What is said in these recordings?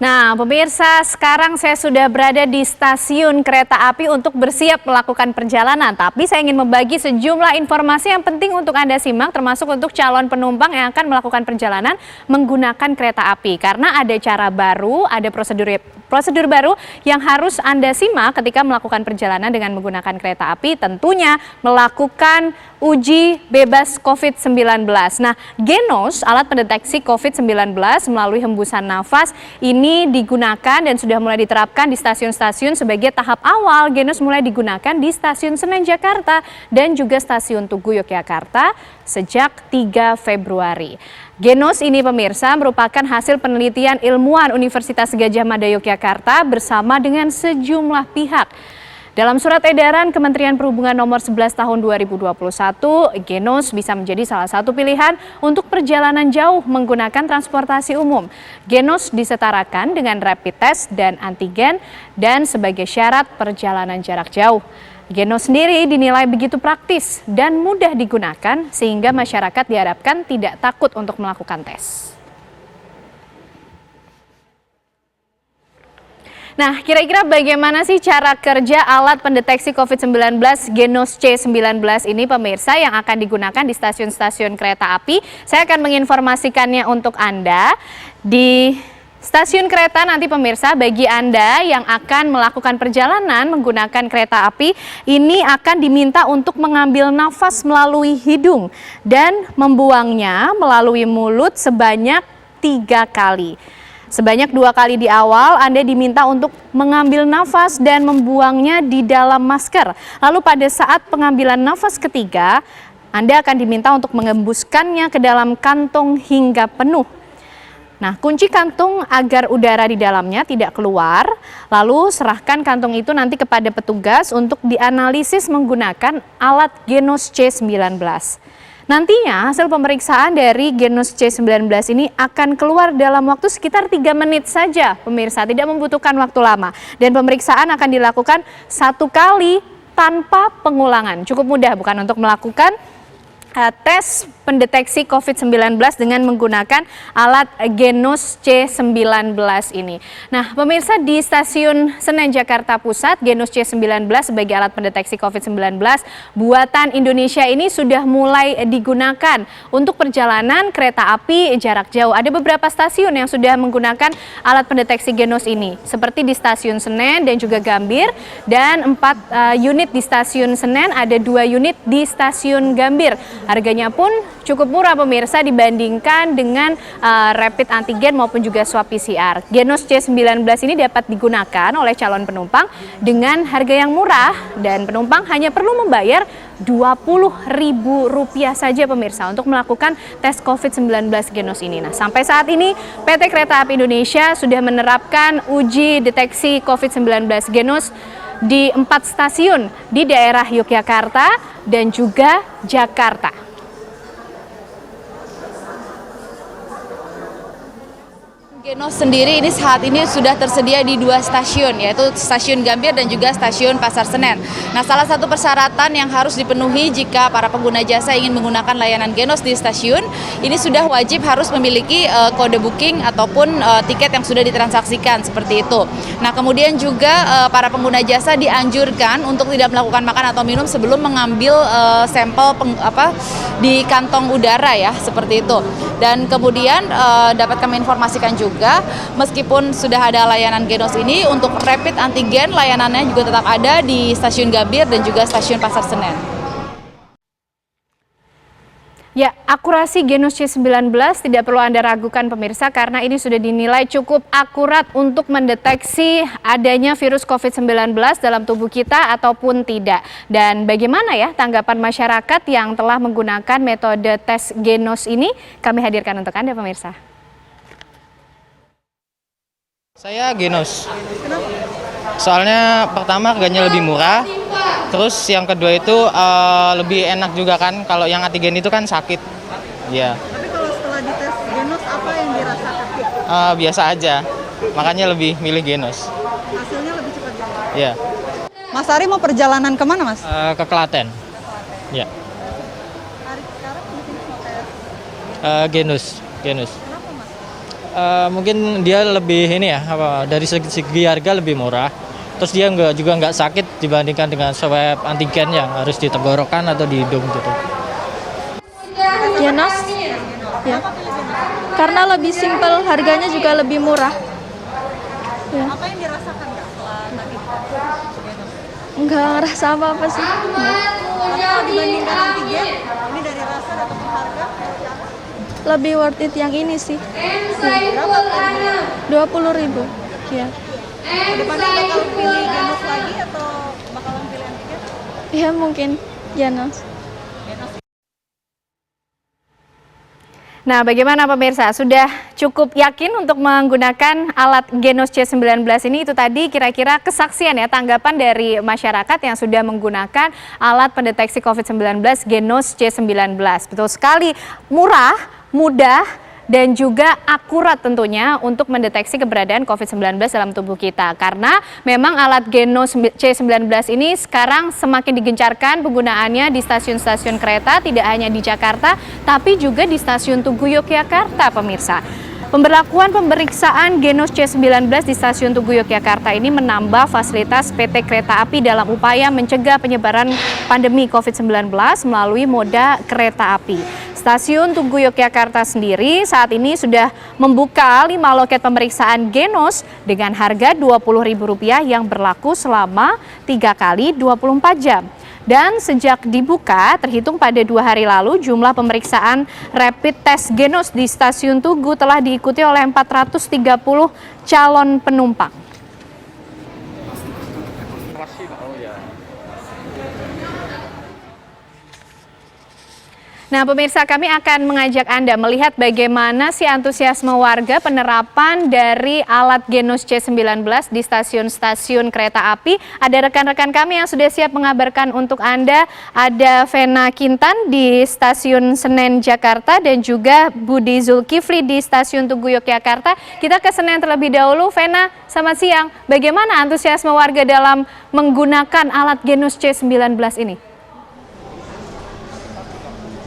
Nah, pemirsa, sekarang saya sudah berada di stasiun kereta api untuk bersiap melakukan perjalanan. Tapi saya ingin membagi sejumlah informasi yang penting untuk Anda simak, termasuk untuk calon penumpang yang akan melakukan perjalanan menggunakan kereta api. Karena ada cara baru, ada prosedur baru yang harus Anda simak ketika melakukan perjalanan dengan menggunakan kereta api, tentunya melakukan uji bebas COVID-19. Nah, Genos, alat pendeteksi COVID-19 melalui hembusan nafas, ini digunakan dan sudah mulai diterapkan di stasiun-stasiun sebagai tahap awal. Genos mulai digunakan di Stasiun Senen Jakarta dan juga Stasiun Tugu Yogyakarta sejak 3 Februari. Genos ini pemirsa merupakan hasil penelitian ilmuwan Universitas Gadjah Mada Yogyakarta bersama dengan sejumlah pihak. Dalam surat edaran Kementerian Perhubungan nomor 11 tahun 2021, Genos bisa menjadi salah satu pilihan untuk perjalanan jauh menggunakan transportasi umum. Genos disetarakan dengan rapid test dan antigen dan sebagai syarat perjalanan jarak jauh. Genos sendiri dinilai begitu praktis dan mudah digunakan sehingga masyarakat diharapkan tidak takut untuk melakukan tes. Nah, kira-kira bagaimana sih cara kerja alat pendeteksi COVID-19 Genos C19 ini pemirsa yang akan digunakan di stasiun-stasiun kereta api? Saya akan menginformasikannya untuk Anda di stasiun kereta nanti pemirsa. Bagi Anda yang akan melakukan perjalanan menggunakan kereta api, ini akan diminta untuk mengambil nafas melalui hidung dan membuangnya melalui mulut sebanyak 3 kali. Sebanyak 2 kali di awal, Anda diminta untuk mengambil nafas dan membuangnya di dalam masker. Lalu pada saat pengambilan nafas ketiga, Anda akan diminta untuk mengembuskannya ke dalam kantong hingga penuh. Nah, kunci kantung agar udara di dalamnya tidak keluar, lalu serahkan kantung itu nanti kepada petugas untuk dianalisis menggunakan alat Genos C19. Nantinya hasil pemeriksaan dari Genos C19 ini akan keluar dalam waktu sekitar 3 menit saja pemirsa, tidak membutuhkan waktu lama. Dan pemeriksaan akan dilakukan 1 kali tanpa pengulangan. Cukup mudah bukan untuk melakukan tes pendeteksi COVID-19 dengan menggunakan alat Genos C19 ini. Nah, pemirsa, di Stasiun Senen Jakarta Pusat, Genos C19 sebagai alat pendeteksi COVID-19 buatan Indonesia ini sudah mulai digunakan untuk perjalanan kereta api jarak jauh. Ada beberapa stasiun yang sudah menggunakan alat pendeteksi Genos ini, seperti di Stasiun Senen dan juga Gambir, dan 4 unit di Stasiun Senen, ada 2 unit di Stasiun Gambir. Harganya pun cukup murah pemirsa dibandingkan dengan rapid antigen maupun juga swab PCR. Genos C19 ini dapat digunakan oleh calon penumpang dengan harga yang murah dan penumpang hanya perlu membayar Rp20.000 saja pemirsa untuk melakukan tes COVID-19 Genos ini. Nah, sampai saat ini PT Kereta Api Indonesia sudah menerapkan uji deteksi COVID-19 Genos di 4 stasiun di daerah Yogyakarta dan juga Jakarta. Genos sendiri ini saat ini sudah tersedia di 2 stasiun, yaitu Stasiun Gambir dan juga Stasiun Pasar Senen. Nah, salah satu persyaratan yang harus dipenuhi jika para pengguna jasa ingin menggunakan layanan Genos di stasiun, ini sudah wajib harus memiliki kode booking ataupun tiket yang sudah ditransaksikan, seperti itu. Nah, kemudian juga para pengguna jasa dianjurkan untuk tidak melakukan makan atau minum sebelum mengambil sampel di kantong udara ya, seperti itu. Dan kemudian dapat kami informasikan juga, meskipun sudah ada layanan Genos ini, untuk rapid antigen layanannya juga tetap ada di Stasiun Gambir dan juga Stasiun Pasar Senen. Ya, akurasi Genos C19 tidak perlu Anda ragukan pemirsa, karena ini sudah dinilai cukup akurat untuk mendeteksi adanya virus COVID-19 dalam tubuh kita ataupun tidak. Dan bagaimana ya tanggapan masyarakat yang telah menggunakan metode tes Genos ini? Kami hadirkan untuk Anda pemirsa. Saya Genos. Soalnya pertama harganya lebih murah, terus yang kedua itu lebih enak juga kan. Kalau yang antigen itu kan sakit. Ya. Tapi kalau setelah dites Genos, apa yang dirasakan? Biasa aja, makanya lebih milih Genos. Hasilnya lebih cepat juga. Ya. Mas Ari mau perjalanan kemana, Mas? Ke Klaten. Ya. Hari sekarang di sini mau tes. Genus. Kenapa, Mas? mungkin dia lebih ini ya, dari segi harga lebih murah. Terus dia juga nggak sakit dibandingkan dengan swab antigen yang harus di tenggorokan atau di hidung gitu. Genos, ya. Karena lebih simpel, harganya juga lebih murah. Ya. Apa yang dirasakan Kak setelah tadi Genos? Nggak ngerasa apa-apa sih. Tapi kalau dibandingkan antigen, ini dari rasa ataupun harga, Lebih worth it yang ini sih. berapa harganya? 20.000. Ya. Kedepannya bakal pilih Genos lagi atau bakalan pilih antigen? Ya mungkin Genos. Nah, bagaimana pemirsa? Sudah cukup yakin untuk menggunakan alat Genos C19 ini? Itu tadi kira-kira kesaksian ya, tanggapan dari masyarakat yang sudah menggunakan alat pendeteksi COVID-19 Genos C19. Betul sekali, murah, mudah, dan juga akurat tentunya untuk mendeteksi keberadaan COVID-19 dalam tubuh kita. Karena memang alat Genos C19 ini sekarang semakin digencarkan penggunaannya di stasiun-stasiun kereta, tidak hanya di Jakarta, tapi juga di stasiun Tugu Yogyakarta, pemirsa. Pemberlakuan pemeriksaan Genos C19 di stasiun Tugu Yogyakarta ini menambah fasilitas PT Kereta Api dalam upaya mencegah penyebaran pandemi COVID-19 melalui moda kereta api. Stasiun Tugu Yogyakarta sendiri saat ini sudah membuka 5 loket pemeriksaan Genos dengan harga Rp20.000 yang berlaku selama 3 kali 24 jam. Dan sejak dibuka, terhitung pada 2 hari lalu, jumlah pemeriksaan rapid test Genos di stasiun Tugu telah diikuti oleh 430 calon penumpang. Nah, pemirsa, kami akan mengajak Anda melihat bagaimana sih antusiasme warga penerapan dari alat Genos C19 di stasiun-stasiun kereta api. Ada rekan-rekan kami yang sudah siap mengabarkan untuk Anda. Ada Vena Kintan di stasiun Senen Jakarta dan juga Budi Zulkifli di stasiun Tugu Yogyakarta. Kita ke Senen terlebih dahulu. Vena, selamat siang. Bagaimana antusiasme warga dalam menggunakan alat Genos C19 ini?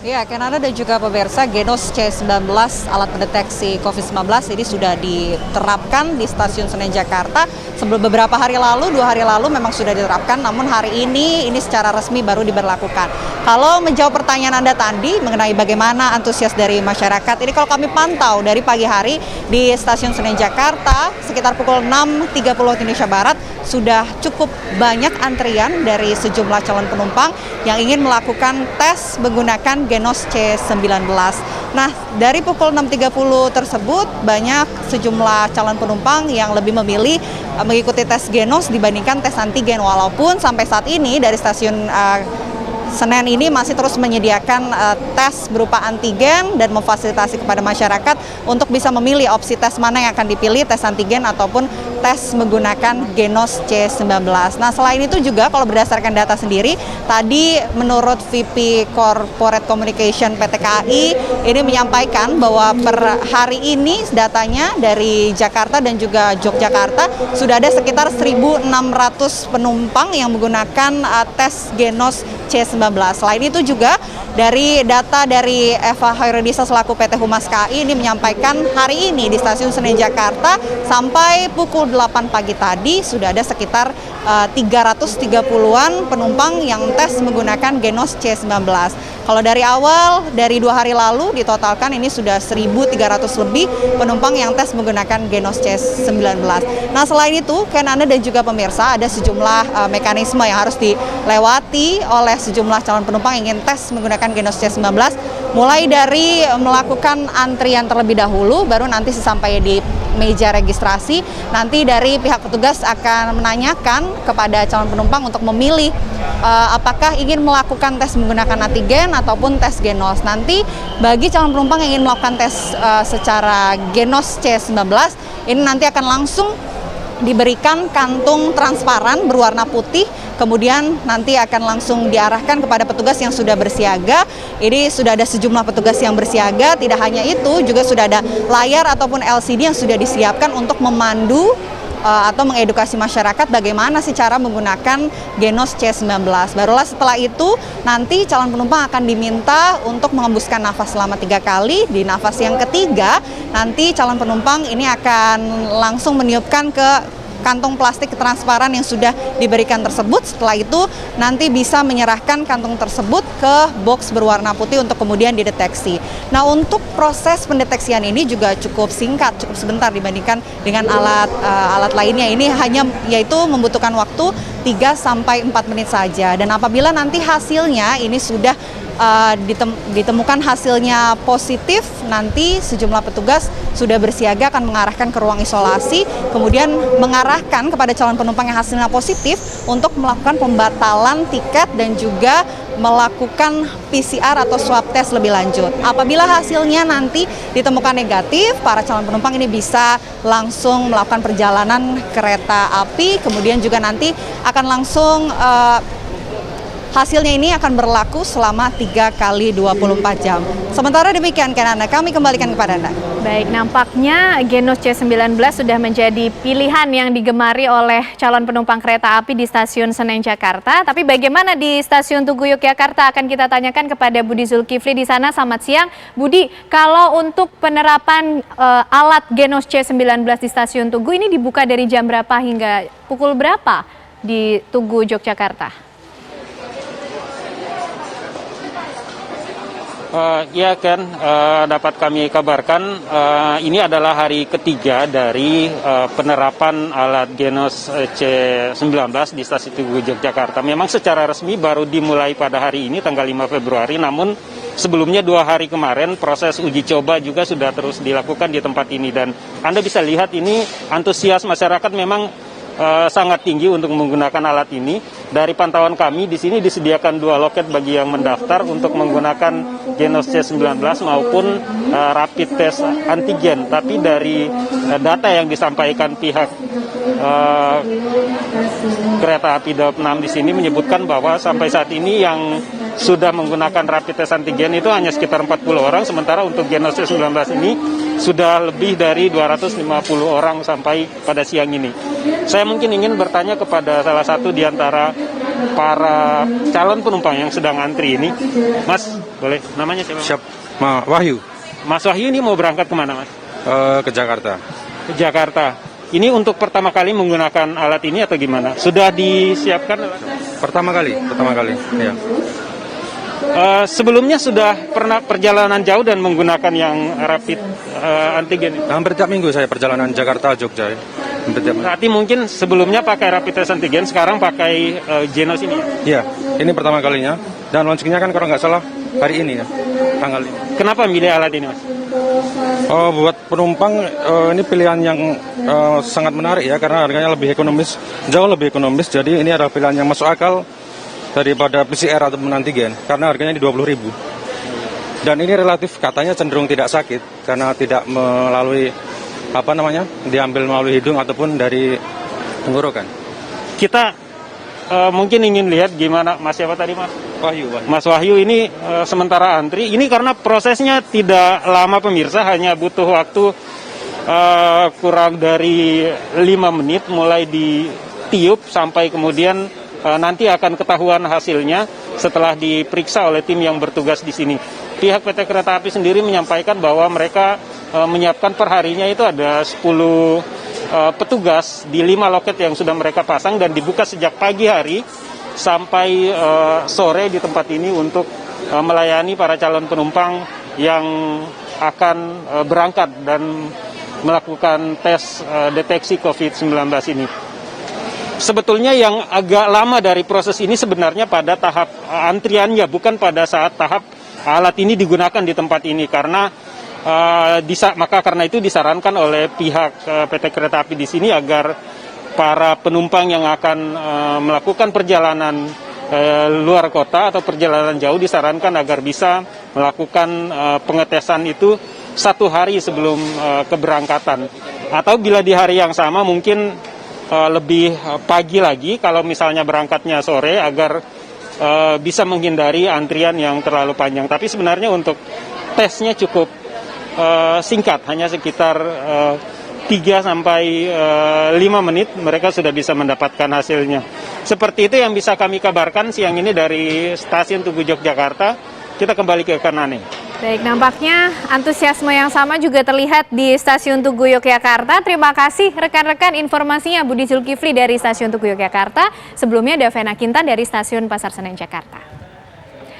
Ya, Kanada dan juga pemirsa, Genos C19 alat pendeteksi COVID-19 ini sudah diterapkan di stasiun Senen Jakarta. Sebelum beberapa hari lalu, 2 hari lalu memang sudah diterapkan, namun hari ini secara resmi baru diberlakukan. Kalau menjawab pertanyaan Anda tadi mengenai bagaimana antusias dari masyarakat, ini kalau kami pantau dari pagi hari di stasiun Senen Jakarta, sekitar pukul 6.30 waktu Indonesia Barat, sudah cukup banyak antrian dari sejumlah calon penumpang yang ingin melakukan tes menggunakan Genos C19. Nah, dari pukul 6.30 tersebut banyak sejumlah calon penumpang yang lebih memilih mengikuti tes Genos dibandingkan tes antigen, walaupun sampai saat ini dari stasiun Senen ini masih terus menyediakan tes berupa antigen dan memfasilitasi kepada masyarakat untuk bisa memilih opsi tes mana yang akan dipilih, tes antigen ataupun tes menggunakan Genos C19. Nah, selain itu juga kalau berdasarkan data sendiri, tadi menurut VP Corporate Communication PT KAI ini menyampaikan bahwa per hari ini datanya dari Jakarta dan juga Yogyakarta sudah ada sekitar 1.600 penumpang yang menggunakan tes Genos C19. Selain itu juga dari data dari Eva Hoirodisa selaku PT Humas KAI ini menyampaikan hari ini di stasiun Senen Jakarta sampai pukul 8 pagi tadi sudah ada sekitar 330-an penumpang yang tes menggunakan Genos C19. Kalau dari awal, dari 2 hari lalu ditotalkan ini sudah 1.300 lebih penumpang yang tes menggunakan Genos C19. Nah, selain itu, Anda dan juga pemirsa, ada sejumlah mekanisme yang harus dilewati oleh sejumlah calon penumpang yang ingin tes menggunakan Genos C19, mulai dari melakukan antrian terlebih dahulu, baru nanti sesampai di meja registrasi, nanti dari pihak petugas akan menanyakan kepada calon penumpang untuk memilih apakah ingin melakukan tes menggunakan antigen ataupun tes Genos. Nanti bagi calon penumpang yang ingin melakukan tes secara Genos C19, ini nanti akan langsung diberikan kantung transparan berwarna putih, kemudian nanti akan langsung diarahkan kepada petugas yang sudah bersiaga. Ini sudah ada sejumlah petugas yang bersiaga, tidak hanya itu, juga sudah ada layar ataupun LCD yang sudah disiapkan untuk memandu atau mengedukasi masyarakat bagaimana sih cara menggunakan Genos C19. Barulah setelah itu nanti calon penumpang akan diminta untuk mengembuskan nafas selama 3 kali. Di nafas yang ketiga nanti calon penumpang ini akan langsung meniupkan ke kantong plastik transparan yang sudah diberikan tersebut. Setelah itu nanti bisa menyerahkan kantong tersebut ke box berwarna putih untuk kemudian dideteksi. Nah, untuk proses pendeteksian ini juga cukup singkat, cukup sebentar dibandingkan dengan alat lainnya. Ini hanya yaitu membutuhkan waktu 3-4 menit saja. Dan apabila nanti hasilnya ini sudah ditemukan hasilnya positif, nanti sejumlah petugas sudah bersiaga akan mengarahkan ke ruang isolasi, kemudian mengarahkan kepada calon penumpang yang hasilnya positif untuk melakukan pembatalan tiket dan juga melakukan PCR atau swab test lebih lanjut. Apabila hasilnya nanti ditemukan negatif, para calon penumpang ini bisa langsung melakukan perjalanan kereta api, kemudian juga nanti akan langsung hasilnya ini akan berlaku selama 3 kali 24 jam. Sementara demikian, Kanana, kami kembalikan kepada Anda. Baik, nampaknya Genos C19 sudah menjadi pilihan yang digemari oleh calon penumpang kereta api di stasiun Senen Jakarta. Tapi bagaimana di stasiun Tugu Yogyakarta akan kita tanyakan kepada Budi Zulkifli di sana. Selamat siang, Budi. Kalau untuk penerapan alat Genos C19 di stasiun Tugu ini dibuka dari jam berapa hingga pukul berapa di Tugu Yogyakarta? Ya Ken, dapat kami kabarkan ini adalah hari ketiga dari penerapan alat Genos C19 di stasiun Tugu Yogyakarta. Memang secara resmi baru dimulai pada hari ini tanggal 5 Februari, namun sebelumnya 2 hari kemarin proses uji coba juga sudah terus dilakukan di tempat ini. Dan Anda bisa lihat ini antusias masyarakat memang sangat tinggi untuk menggunakan alat ini. Dari pantauan kami di sini disediakan 2 loket bagi yang mendaftar untuk menggunakan Genos C19 maupun rapid test antigen. Tapi dari data yang disampaikan pihak kereta api Daup 6 di sini menyebutkan bahwa sampai saat ini yang sudah menggunakan rapid test antigen itu hanya sekitar 40 orang, sementara untuk Genos C19 ini sudah lebih dari 250 orang sampai pada siang ini. Saya mungkin ingin bertanya kepada salah satu di antara para calon penumpang yang sedang antri ini. Mas, boleh namanya siapa? Siap, Wahyu. Mas Wahyu ini mau berangkat kemana, Mas? Ke Jakarta. Ke Jakarta. Ini untuk pertama kali menggunakan alat ini atau gimana? Sudah disiapkan? Pertama kali, ya. Sebelumnya sudah pernah perjalanan jauh dan menggunakan yang rapid antigen? Hampir tiap minggu saya perjalanan Jakarta Jogja. Berarti mungkin sebelumnya pakai rapid test antigen, sekarang pakai Genos ini? Iya, ini pertama kalinya. Dan launchingnya kan kalau nggak salah hari ini ya, tanggal ini. Kenapa milih alat ini, Mas? Buat penumpang ini pilihan yang sangat menarik ya, karena harganya lebih ekonomis, jauh lebih ekonomis. Jadi ini adalah pilihan yang masuk akal daripada PCR atau antigen, karena harganya di 20.000. Dan ini relatif katanya cenderung tidak sakit karena tidak melalui diambil melalui hidung ataupun dari tenggorokan. Kita mungkin ingin lihat gimana, Mas siapa tadi, Mas? Wahyu. Mas Wahyu ini sementara antri, ini karena prosesnya tidak lama pemirsa, hanya butuh waktu kurang dari 5 menit mulai ditiup sampai kemudian nanti akan ketahuan hasilnya setelah diperiksa oleh tim yang bertugas di sini. Pihak PT Kereta Api sendiri menyampaikan bahwa mereka menyiapkan perharinya itu ada 10 petugas di 5 loket yang sudah mereka pasang dan dibuka sejak pagi hari sampai sore di tempat ini untuk melayani para calon penumpang yang akan berangkat dan melakukan tes deteksi COVID-19 ini. Sebetulnya yang agak lama dari proses ini sebenarnya pada tahap antriannya, bukan pada saat tahap alat ini digunakan di tempat ini, karena karena itu disarankan oleh pihak PT Kereta Api di sini agar para penumpang yang akan melakukan perjalanan luar kota atau perjalanan jauh disarankan agar bisa melakukan pengetesan itu 1 hari sebelum keberangkatan, atau bila di hari yang sama mungkin lebih pagi lagi kalau misalnya berangkatnya sore agar bisa menghindari antrian yang terlalu panjang. Tapi sebenarnya untuk tesnya cukup singkat, hanya sekitar 3 sampai 5 menit mereka sudah bisa mendapatkan hasilnya. Seperti itu yang bisa kami kabarkan siang ini dari Stasiun Tugu Yogyakarta. Kita kembali ke Kanane. Baik, nampaknya antusiasme yang sama juga terlihat di Stasiun Tugu Yogyakarta. Terima kasih rekan-rekan informasinya Budi Zulkifli dari Stasiun Tugu Yogyakarta. Sebelumnya Davena Kintan dari Stasiun Pasar Senen Jakarta.